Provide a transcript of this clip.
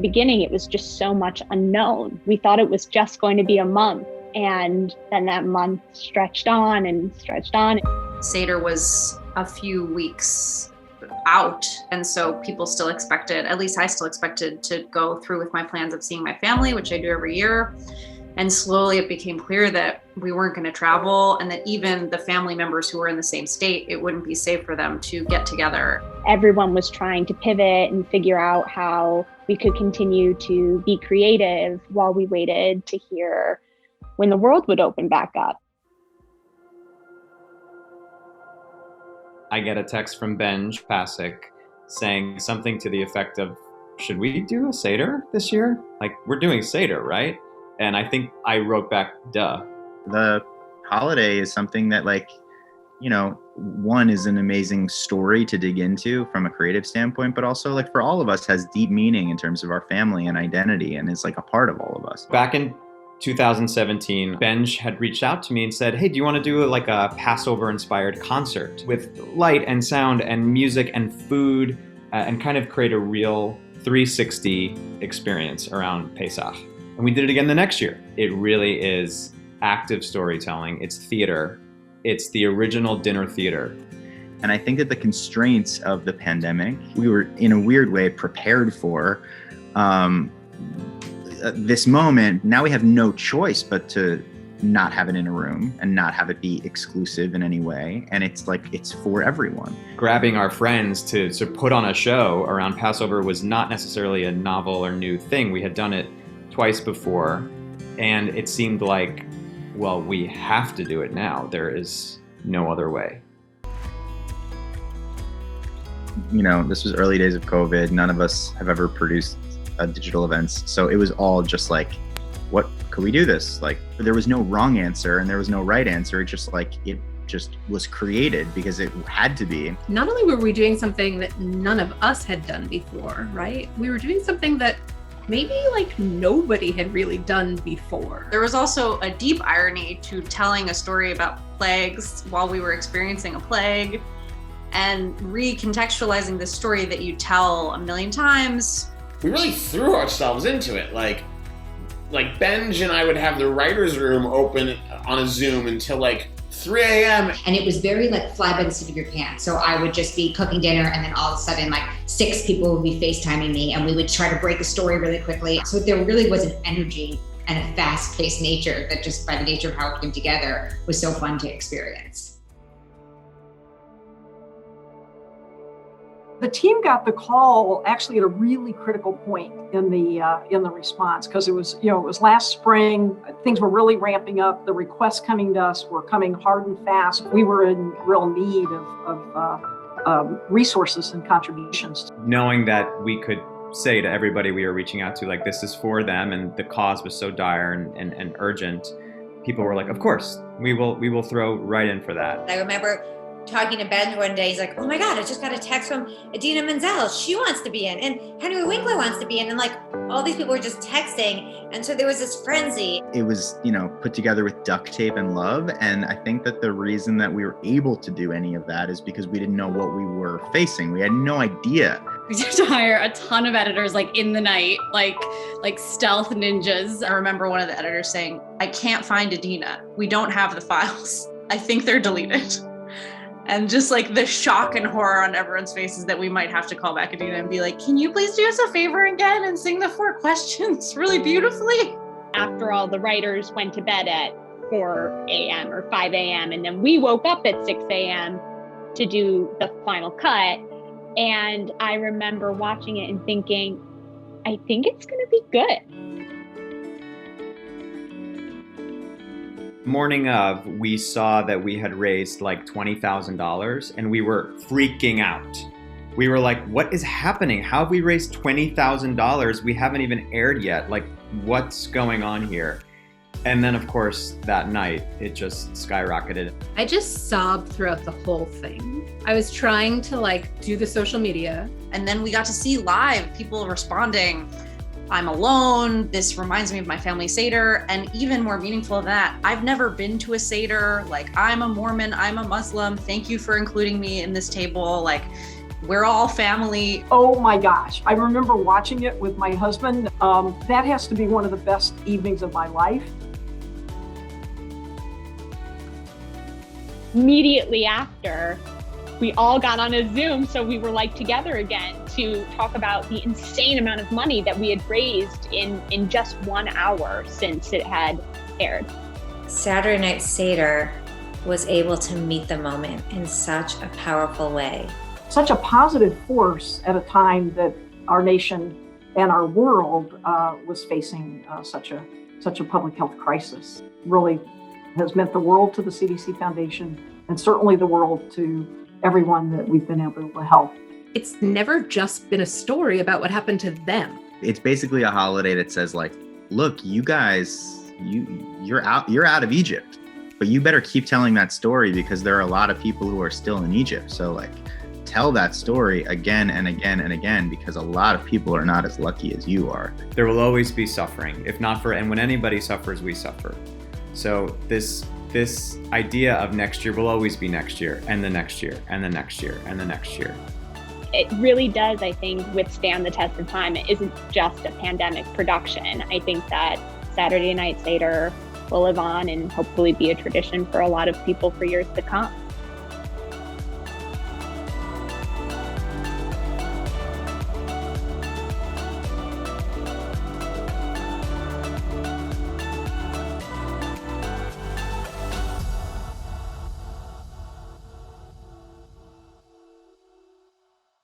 beginning, it was just so much unknown. We thought it was just going to be a month. And then that month stretched on and stretched on. Seder was a few weeks out. And so people still expected, at least I still expected, to go through with my plans of seeing my family, which I do every year. And slowly it became clear that we weren't going to travel, and that even the family members who were in the same state, it wouldn't be safe for them to get together. Everyone was trying to pivot and figure out how we could continue to be creative while we waited to hear when the world would open back up. I get a text from Benj Pasek saying something to the effect of, should we do a Seder this year? Like, we're doing Seder, right? And I think I wrote back, duh. The holiday is something that, like, you know, one is an amazing story to dig into from a creative standpoint, but also, like, for all of us has deep meaning in terms of our family and identity, and is like a part of all of us. Back in 2017, Benj had reached out to me and said, hey, do you want to do like a Passover-inspired concert with light and sound and music and food and kind of create a real 360 experience around Pesach? And we did it again the next year. It really is active storytelling. It's theater. It's the original dinner theater. And I think that the constraints of the pandemic, we were in a weird way prepared for this moment. Now we have no choice but to not have it in a room and not have it be exclusive in any way. And it's like, it's for everyone. Grabbing our friends to put on a show around Passover was not necessarily a novel or new thing. We had done it twice before, and it seemed like, well, we have to do it now. There is no other way. You know, this was early days of COVID. None of us have ever produced digital events. So it was all just like, what could we do this? Like, there was no wrong answer and there was no right answer. It just was created because it had to be. Not only were we doing something that none of us had done before, right? We were doing something that maybe like nobody had really done before. There was also a deep irony to telling a story about plagues while we were experiencing a plague, and recontextualizing the story that you tell a million times. We really threw ourselves into it. Like Benj and I would have the writer's room open on a Zoom until like 3 a.m. And it was very like fly by the seat of your pants. So I would just be cooking dinner, and then all of a sudden like 6 people would be FaceTiming me, and we would try to break the story really quickly. So there really was an energy and a fast-paced nature that, just by the nature of how it came together, was so fun to experience. The team got the call actually at a really critical point in the response, because it was last spring. Things were really ramping up. The requests coming to us were coming hard and fast. We were in real need of resources and contributions. Knowing that we could say to everybody we were reaching out to, like, this is for them, and the cause was so dire and urgent, people were like, of course, we will throw right in for that. I remember talking to Ben one day. He's like, oh my God, I just got a text from Idina Menzel. She wants to be in, and Henry Winkler wants to be in. And like, all these people were just texting. And so there was this frenzy. It was, put together with duct tape and love. And I think that the reason that we were able to do any of that is because we didn't know what we were facing. We had no idea. We had to hire a ton of editors, like in the night, like stealth ninjas. I remember one of the editors saying, I can't find Idina. We don't have the files. I think they're deleted. And just like the shock and horror on everyone's faces that we might have to call back Idina and be like, can you please do us a favor again and sing the 4 questions really beautifully? After all, the writers went to bed at 4 a.m. or 5 a.m. And then we woke up at 6 a.m. to do the final cut. And I remember watching it and thinking, I think it's going to be good. Morning of, we saw that we had raised like $20,000, and we were freaking out. We were like, what is happening? How have we raised $20,000? We haven't even aired yet. Like, what's going on here? And then, of course, that night, it just skyrocketed. I just sobbed throughout the whole thing. I was trying to like do the social media. And then we got to see live people responding, I'm alone, this reminds me of my family Seder. And even more meaningful than that, I've never been to a Seder. Like, I'm a Mormon, I'm a Muslim. Thank you for including me in this table. Like, We're all family. Oh my gosh. I remember watching it with my husband. That has to be one of the best evenings of my life. Immediately after, we all got on a Zoom, so we were like together again to talk about the insane amount of money that we had raised in just 1 hour since it had aired. Saturday Night Seder was able to meet the moment in such a powerful way. Such a positive force at a time that our nation and our world was facing such a public health crisis. Really has meant the world to the CDC Foundation, and certainly the world to everyone that we've been able to help. It's never just been a story about what happened to them. It's basically a holiday that says like, look, you guys, you're out of Egypt, but you better keep telling that story because there are a lot of people who are still in Egypt. So like, tell that story again and again and again, because a lot of people are not as lucky as you are. There will always be suffering, and when anybody suffers, we suffer. So this idea of next year will always be next year, and the next year, and the next year, and the next year. It really does, I think, withstand the test of time. It isn't just a pandemic production. I think that Saturday Night Seder will live on and hopefully be a tradition for a lot of people for years to come.